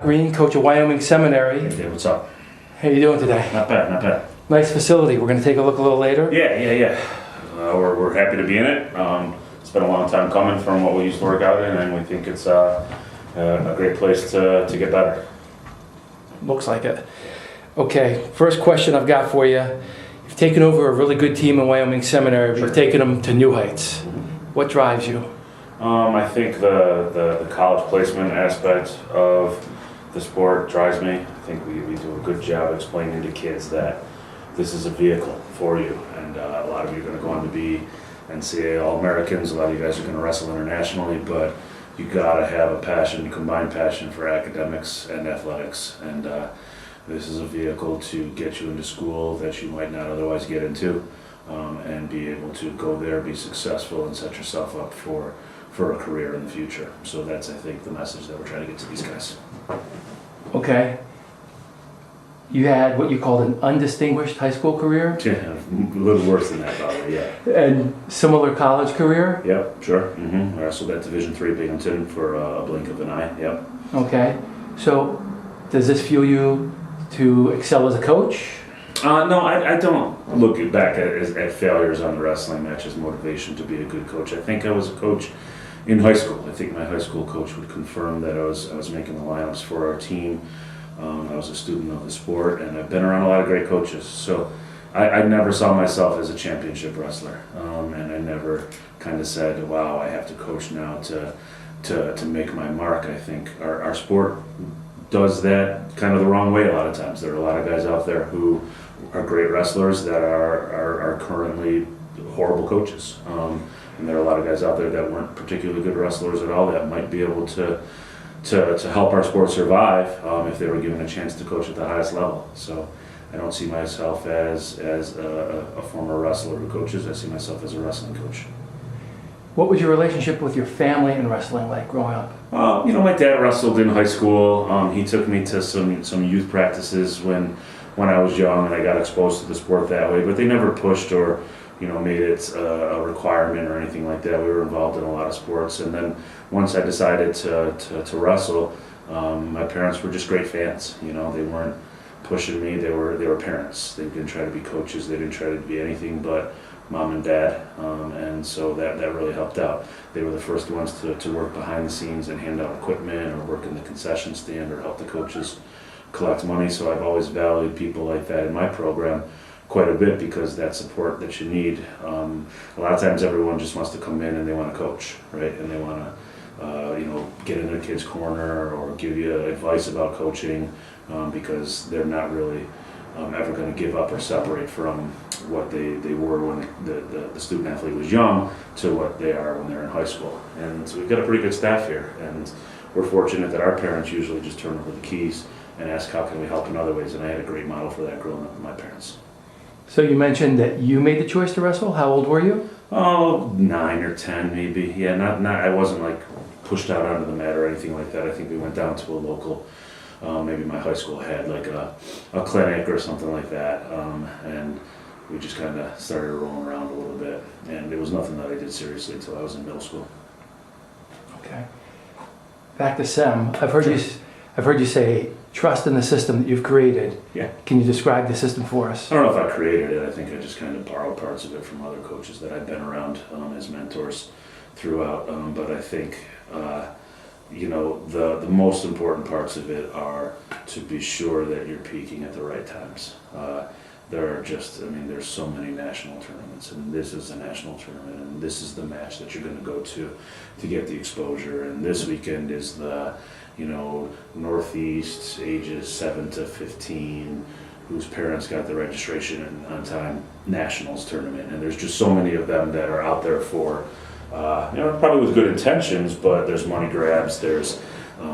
Green, coach of Wyoming Seminary. Hey Dave, what's up? How you doing today? Not bad, not bad. Nice facility. We're going to take a look a little later. Yeah. We're happy to be in it. It's been a long time coming from what we used to work out in, and we think it's a great place to get better. Looks like it. Okay, first question I've got for you. You've taken over a really good team in Wyoming Seminary, but you've taken them to new heights. What drives you? I think the college placement aspect of the sport drives me. I think we do a good job explaining to kids that this is a vehicle for you, and a lot of you are going to go on to be NCAA All-Americans. A lot of you guys are going to wrestle internationally, but you got to have a passion, combined passion for academics and athletics, and this is a vehicle to get you into school that you might not otherwise get into, and be able to go there, be successful, and set yourself up for a career in the future. So that's, I think, the message that we're trying to get to these guys. Okay. You had what you called an undistinguished high school career? Yeah, a little worse than that probably, yeah. And similar college career? Yep, sure. I wrestled at Division III Binghamton for a blink of an eye, yep. Okay. So does this fuel you to excel as a coach? No, I don't look back at failures on the wrestling match as motivation to be a good coach. I think I was a coach in high school. I think my high school coach would confirm that I was making the lineups for our team. I was a student of the sport, and I've been around a lot of great coaches. So I never saw myself as a championship wrestler, and I never kind of said, wow, I have to coach now to make my mark. I think our sport does that kind of the wrong way a lot of times. There are a lot of guys out there who are great wrestlers that are currently horrible coaches. And there are a lot of guys out there that weren't particularly good wrestlers at all that might be able to help our sport survive if they were given a chance to coach at the highest level. So I don't see myself as a former wrestler who coaches. I see myself as a wrestling coach. What was your relationship with your family and wrestling like growing up? My dad wrestled in high school. He took me to some youth practices when I was young, and I got exposed to the sport that way. But they never pushed or made it a requirement or anything like that. We were involved in a lot of sports, and then once I decided to wrestle, my parents were just great fans. They weren't pushing me. They were parents. They didn't try to be coaches. They didn't try to be anything but mom and dad, and so that really helped out. They were the first ones to work behind the scenes and hand out equipment or work in the concession stand or help the coaches collect money. So I've always valued people like that in my program quite a bit, because that support that you need. A lot of times everyone just wants to come in and they want to coach, right? And they want to get in their kid's corner or give you advice about coaching, because they're not really ever going to give up or separate from what they were when the student athlete was young to what they are when they're in high school. And so we've got a pretty good staff here, and we're fortunate that our parents usually just turn over the keys and ask how can we help in other ways, and I had a great model for that growing up with my parents. So you mentioned that you made the choice to wrestle. How old were you? Oh, 9 or 10 maybe. Yeah, not. I wasn't like pushed out onto the mat or anything like that. I think we went down to a local, maybe my high school had like a clinic or something like that, and we just kind of started rolling around a little bit. And it was nothing that I did seriously until I was in middle school. Okay. Back to Sem. I've heard you say trust in the system that you've created. Yeah. Can you describe the system for us? I don't know if I created it. I think I just kind of borrowed parts of it from other coaches that I've been around as mentors throughout. But I think, the most important parts of it are to be sure that you're peaking at the right times. There's so many national tournaments, and this is a national tournament, and this is the match that you're going to go to get the exposure, and this weekend is the Northeast ages 7 to 15 whose parents got the registration on time nationals tournament, and there's just so many of them that are out there for probably with good intentions, but there's money grabs, there's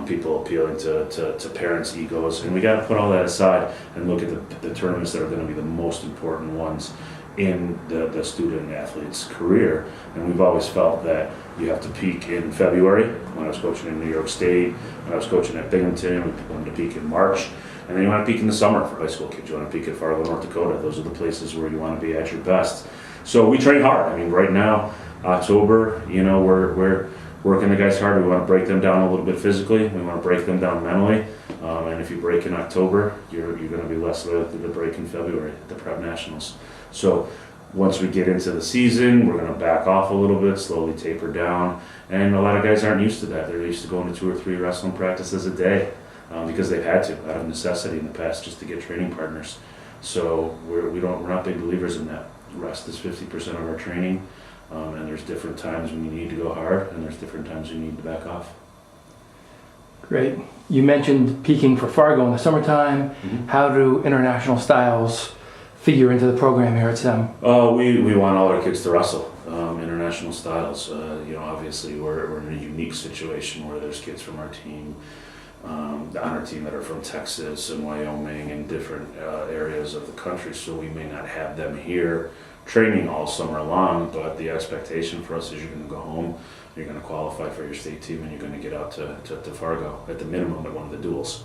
people appealing to parents' egos, and we got to put all that aside and look at the tournaments that are going to be the most important ones in the student athlete's career. And we've always felt that you have to peak in February. When I was coaching in New York State, when I was coaching at Binghamton, we wanted to peak in March. And then you want to peak in the summer for high school kids. You want to peak at Fargo, North Dakota. Those are the places where you want to be at your best. So we train hard. Right now, October, we're working the guys hard. We want to break them down a little bit physically. We want to break them down mentally. And if you break in October, you're going to be less likely to break in February at the Prep Nationals. So once we get into the season, we're going to back off a little bit, slowly taper down. And a lot of guys aren't used to that. They're used to going to 2 or 3 wrestling practices a day because they've had to, out of necessity in the past, just to get training partners. So we're not big believers in that. Rest is 50% of our training, and there's different times when you need to go hard, and there's different times you need to back off. Great. You mentioned peaking for Fargo in the summertime. Mm-hmm. How do international styles figure into the program here at SEM? We want all our kids to wrestle international styles. Obviously we're in a unique situation where there's kids from our team, on our team that are from Texas and Wyoming and different areas of the country, so we may not have them here training all summer long, but the expectation for us is you're going to go home, you're going to qualify for your state team, and you're going to get out to Fargo at the minimum at one of the duels.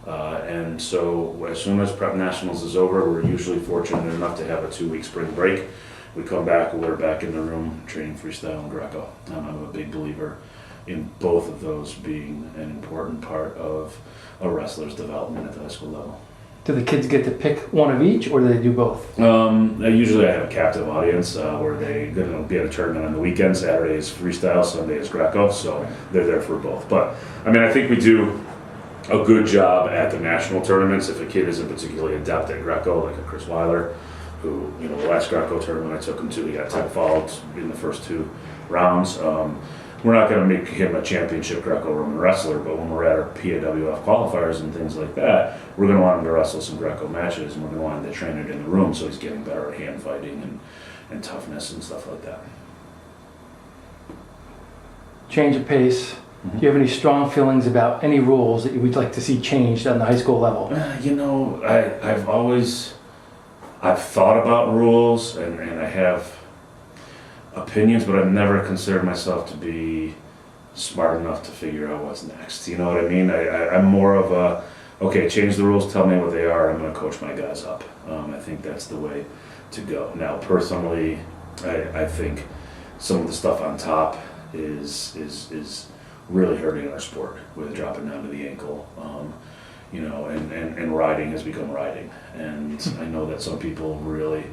And so as soon as Prep Nationals is over, we're usually fortunate enough to have a 2-week spring break. We come back, we're back in the room training freestyle and Greco. I'm a big believer in both of those being an important part of a wrestler's development at the high school level. Do the kids get to pick one of each, or do they do both? Usually I have a captive audience where they're going to be at a tournament on the weekend. Saturday is freestyle, Sunday is Greco, so they're there for both. But I think we do a good job at the national tournaments. If a kid isn't particularly adept at Greco, like a Chris Weiler, who, the last Greco tournament I took him to, he got tech fouled in the first 2 rounds. We're not going to make him a championship Greco-Roman wrestler, but when we're at our PAWF qualifiers and things like that, we're going to want him to wrestle some Greco matches, and we're going to want him to train it in the room so he's getting better at hand fighting and toughness and stuff like that. Change of pace. Do you have any strong feelings about any rules that you would like to see changed on the high school level? I've thought about rules and I have opinions, but I've never considered myself to be smart enough to figure out what's next. You know what I mean? I'm more of a, okay, change the rules, tell me what they are, I'm going to coach my guys up. I think that's the way to go. Now, personally, I think some of the stuff on top is really hurting our sport with dropping down to the ankle. And riding has become riding. And I know that some people really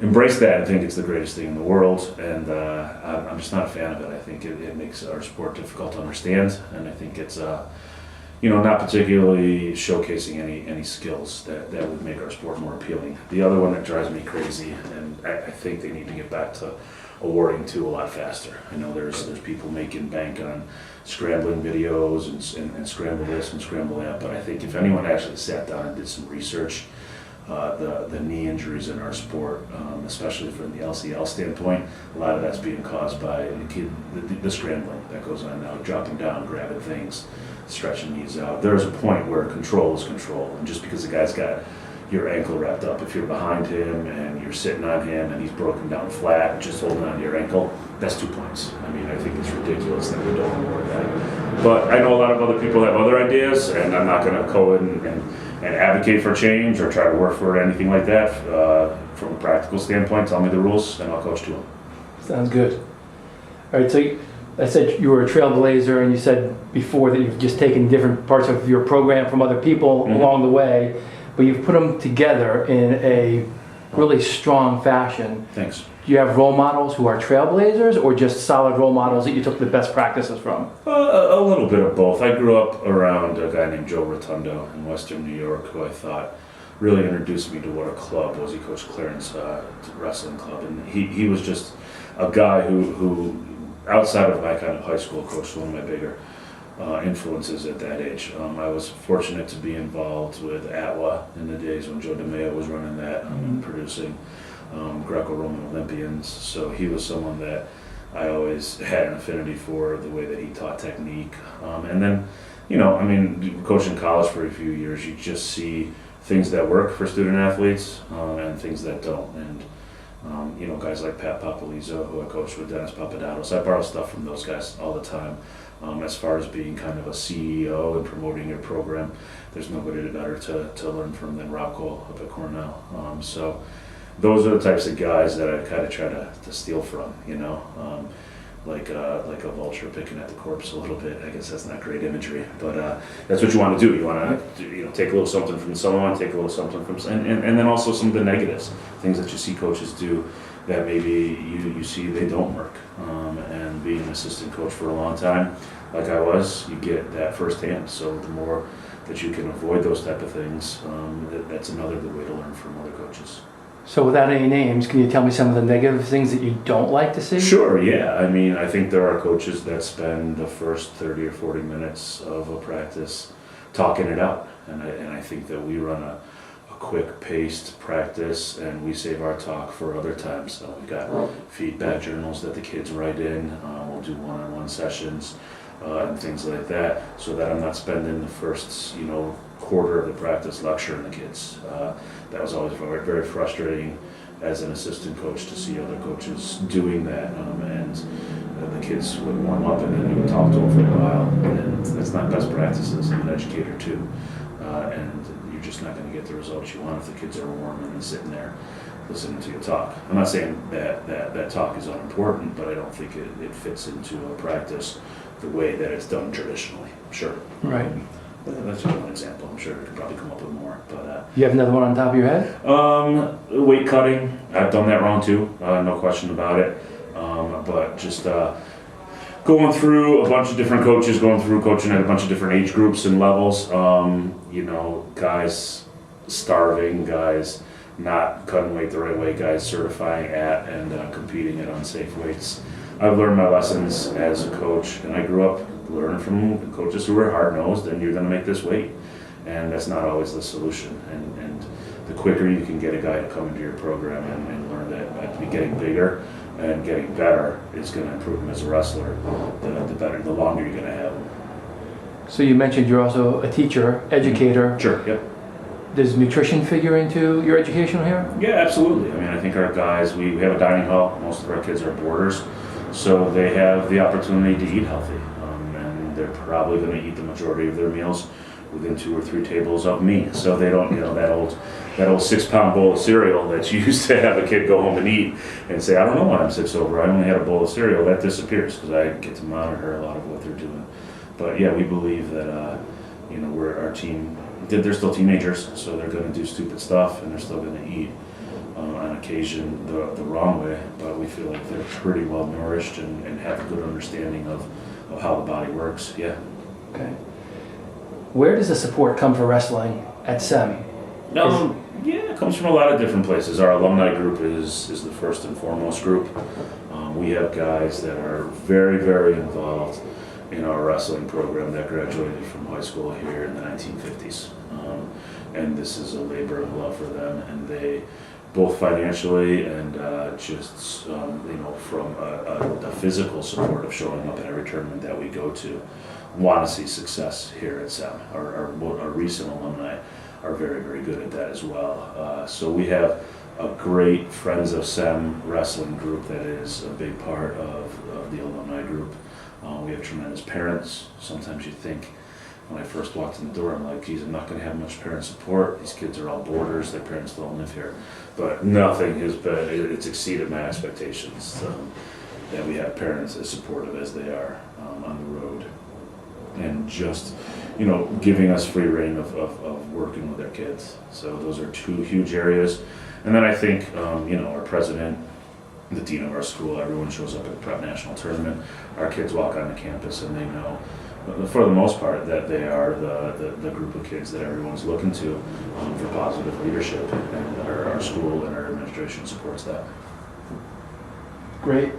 embrace that and think it's the greatest thing in the world, and I'm just not a fan of it. I think it makes our sport difficult to understand, and I think it's not particularly showcasing any skills that would make our sport more appealing. The other one that drives me crazy, and I think they need to get back to awarding to a lot faster. I know there's people making bank on scrambling videos and scramble this and scramble that, but I think if anyone actually sat down and did some research, the knee injuries in our sport, especially from the LCL standpoint, a lot of that's being caused by the scrambling that goes on now, dropping down, grabbing things, stretching knees out. There's a point where control is control, and just because the guy's got your ankle wrapped up, if you're behind him and you're sitting on him and he's broken down flat, just holding on to your ankle, that's 2 points. I think it's ridiculous that we don't award that. But I know a lot of other people have other ideas, and I'm not going to go in and advocate for change or try to work for anything like that. From a practical standpoint, tell me the rules and I'll coach to them. Sounds good. All right, so I said you were a trailblazer, and you said before that you've just taken different parts of your program from other people along the way, but you've put them together in a really strong fashion. Thanks. Do you have role models who are trailblazers, or just solid role models that you took the best practices from? A little bit of both. I grew up around a guy named Joe Rotundo in Western New York, who I thought really introduced me to what a club was. He coached Clarence Wrestling Club, and he was just a guy who outside of my kind of high school coach, one of my bigger influences at that age. I was fortunate to be involved with ATWA in the days when Joe DeMeo was running that and producing Greco-Roman Olympians. So he was someone that I always had an affinity for, the way that he taught technique. And then, coaching college for a few years, you just see things that work for student athletes and things that don't. And guys like Pat Papalizzo, who I coached with, Dennis Papadatos, I borrow stuff from those guys all the time. As far as being kind of a CEO and promoting your program, there's nobody better to learn from than Rob Cole up at Cornell. So those are the types of guys that I kind of try to steal from, like a vulture picking at the corpse a little bit. I guess that's not great imagery, but that's what you want to do. You want to take a little something from someone, take a little something from, and then also some of the negatives, things that you see coaches do that maybe you see they don't work. And being an assistant coach for a long time, like I was, you get that firsthand. So the more that you can avoid those type of things, that's another good way to learn from other coaches. So without any names, can you tell me some of the negative things that you don't like to see? Sure, yeah. I mean, I think there are coaches that spend the first 30 or 40 minutes of a practice talking it out. And I think that we run a quick-paced practice and we save our talk for other times. So we've got feedback journals that the kids write in. We'll do one-on-one sessions and things like that, so that I'm not spending the first, quarter of the practice lecturing the kids. That was always very, very frustrating as an assistant coach to see other coaches doing that, and the kids would warm up and then you would talk to them for a while, and that's not best practices. I'm an educator too, and you're just not going to get the results you want if the kids are warm and sitting there listening to you talk. I'm not saying that talk is unimportant, but I don't think it fits into a practice the way that it's done traditionally. Sure. Right. That's just one example. I'm sure you could probably come up with more. But you have another one on top of your head? Weight cutting. I've done that wrong too. No question about it. But just going through a bunch of different coaches, going through coaching at a bunch of different age groups and levels. Guys starving, guys not cutting weight the right way, guys certifying at and competing at unsafe weights. I've learned my lessons as a coach, and I grew up learning from coaches who were hard-nosed, and you're going to make this weight. And that's not always the solution. And the quicker you can get a guy to come into your program and learn that getting bigger and getting better is going to improve him as a wrestler, the better, the longer you're going to have him. So you mentioned you're also a teacher, educator. Sure, yep. Does nutrition figure into your education here? Yeah, absolutely. I mean, I think our guys, we have a dining hall. Most of our kids are boarders, so they have the opportunity to eat healthy. And they're probably going to eat the majority of their meals within 2 or 3 tables of me. So they don't, that old 6-pound bowl of cereal that you used to have a kid go home and eat and say, I don't know why I'm 6 over. I only had a bowl of cereal. That disappears because I get to monitor a lot of what they're doing. But yeah, we believe that, our team, they're still teenagers, so they're going to do stupid stuff and they're still going to eat on occasion the wrong way. But we feel like they're pretty well nourished and have a good understanding of how the body works. Yeah. Okay. Where does the support come for wrestling at SEM? Yeah, it comes from a lot of different places. Our alumni group is the first and foremost group. We have guys that are very, very involved in our wrestling program that graduated from high school here in the 1950s. And this is a labor of love for them, and they both financially and from a physical support of showing up at every tournament that we go to, want to see success here at SEM. Our recent alumni are very, very good at that as well. So we have a great Friends of SEM wrestling group that is a big part of the alumni group. We have tremendous parents. Sometimes you think, when I first walked in the door, I'm like, geez, I'm not going to have much parent support. These kids are all boarders. Their parents don't live here. But nothing has been, it's exceeded my expectations that we have parents as supportive as they are on the road. And just, giving us free reign of working with their kids. So those are 2 huge areas. And then I think, our president, the dean of our school, everyone shows up at the prep national tournament. Our kids walk onto campus and they know, for the most part, that they are the group of kids that everyone's looking to for positive leadership, and our school and our administration supports that. Great.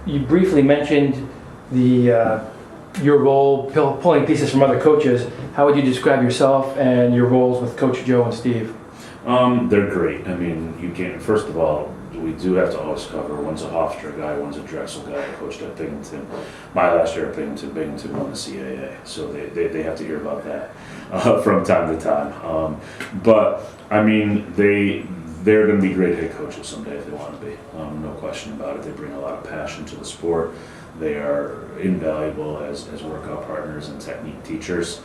You briefly mentioned your role pulling pieces from other coaches. How would you describe yourself and your roles with Coach Joe and Steve? They're great. I mean, you can't, first of all, we do have to always cover, one's a Hofstra guy, one's a Drexel guy. I coached at Binghamton. My last year at Binghamton won the CAA, so they have to hear about that from time to time. But I mean, they're going to be great head coaches someday if they want to be. No question about it. They bring a lot of passion to the sport. They are invaluable as workout partners and technique teachers.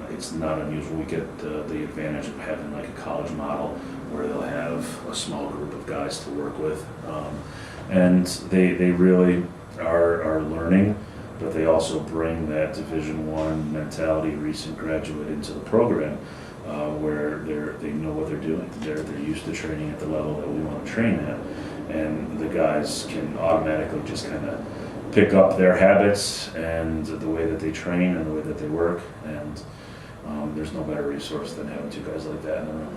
It's not unusual. We get the advantage of having like a college model where they'll have a small group of guys to work with. and they really are learning, but they also bring that Division I mentality, recent graduate, into the program, where they know what they're doing. They're used to training at the level that we want to train at, and the guys can automatically just kind of pick up their habits and the way that they train and the way that they work, and there's no better resource than having two guys like that in the room.